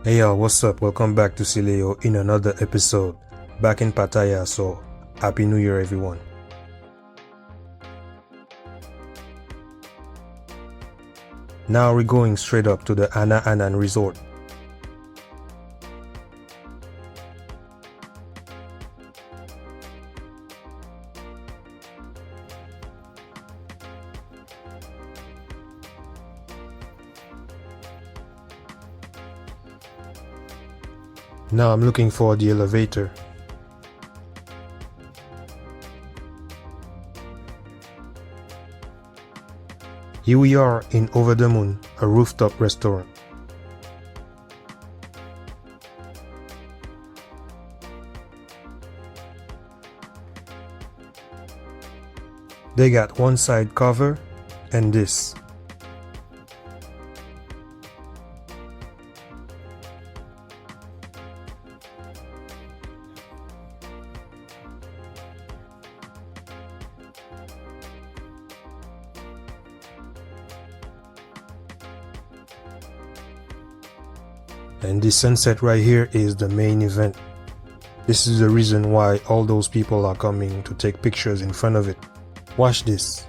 Hey y'all, what's up? Welcome back to Sileo in another episode. Back in Pattaya, so Happy New Year everyone. Now we're going straight up to the Ana Anan Resort. Now I'm looking for the elevator. Here we are in Over the Moon, a rooftop restaurant. They got one side cover and this. And this sunset right here is the main event. This is the reason why all those people are coming to take pictures in front of it. Watch this.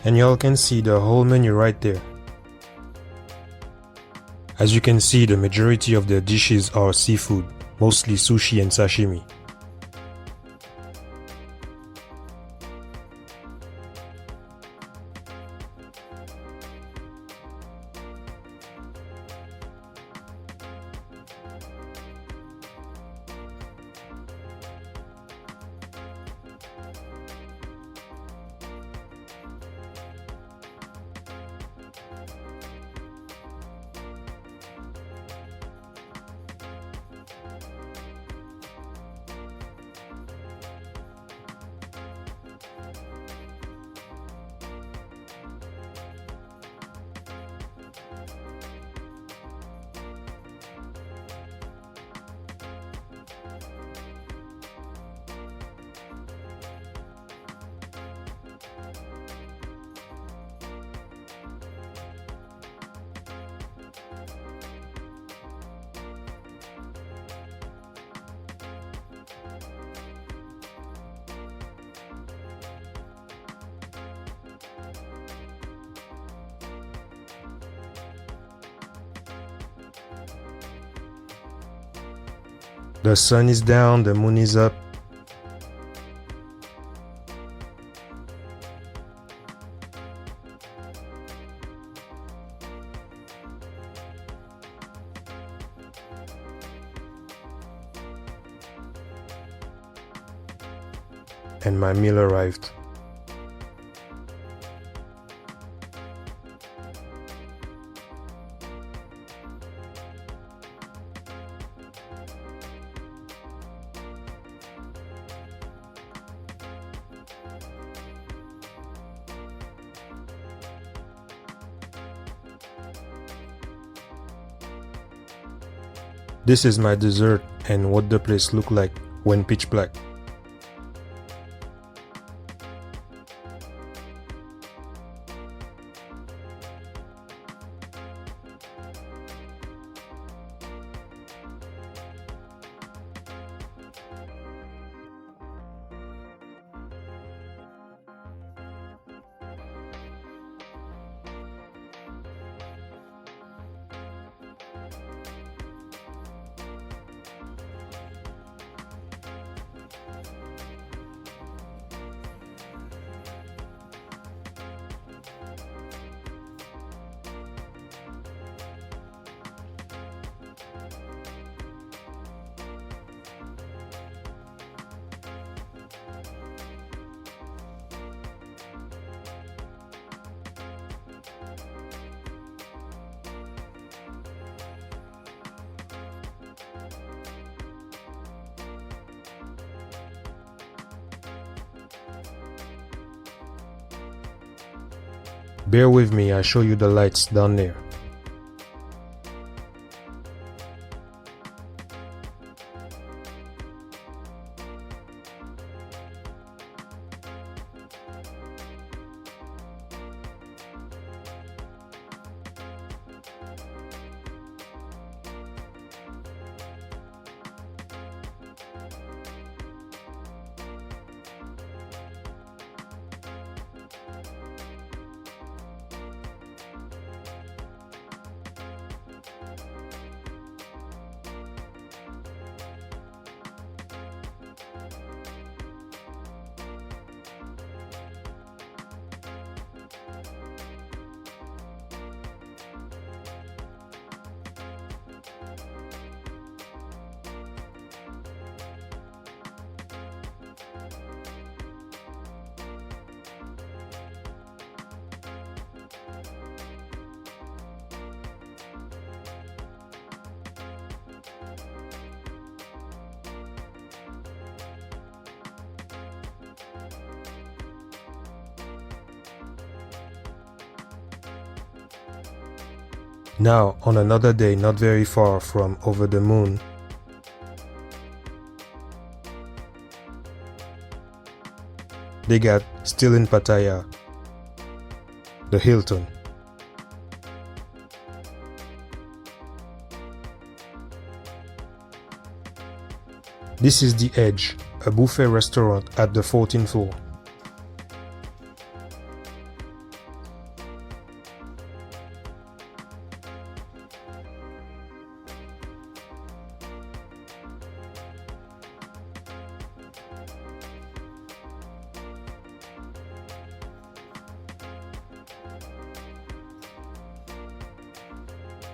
And y'all can see the whole menu right there. As you can see, the majority of the dishes are seafood, mostly sushi and sashimi. The sun is down, the moon is up. And my meal arrived. This is my dessert and what the place looked like when pitch black. Bear with me, I show you the lights down there. Now, on another day not very far from Over the Moon, they got still in Pattaya, the Hilton. This is The Edge, a buffet restaurant at the 14th floor.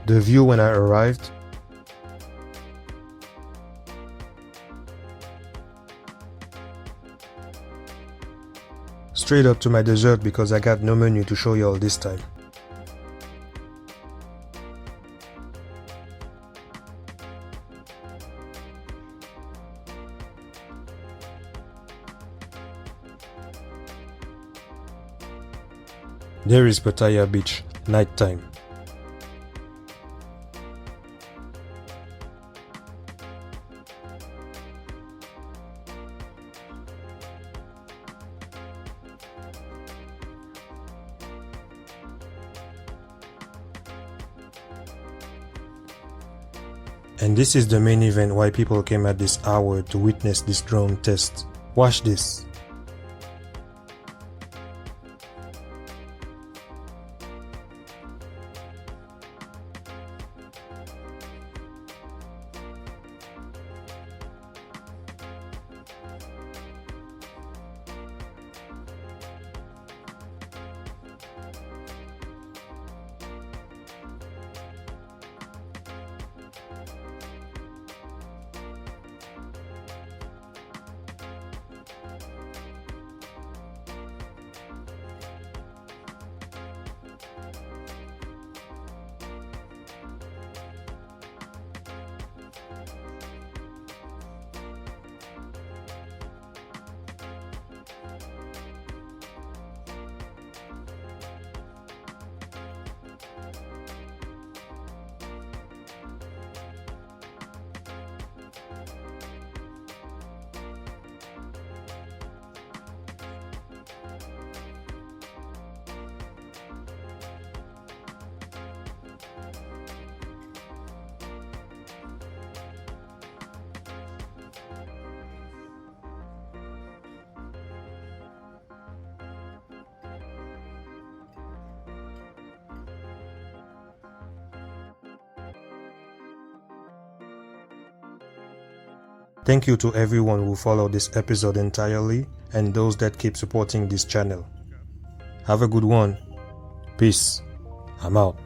The view when I arrived, straight up to my dessert because I got no menu to show y'all this time. There is Pattaya Beach, nighttime. And this is the main event why people came at this hour to witness this drone test. Watch this. Thank you to everyone who followed this episode entirely and those that keep supporting this channel. Have a good one. Peace. I'm out.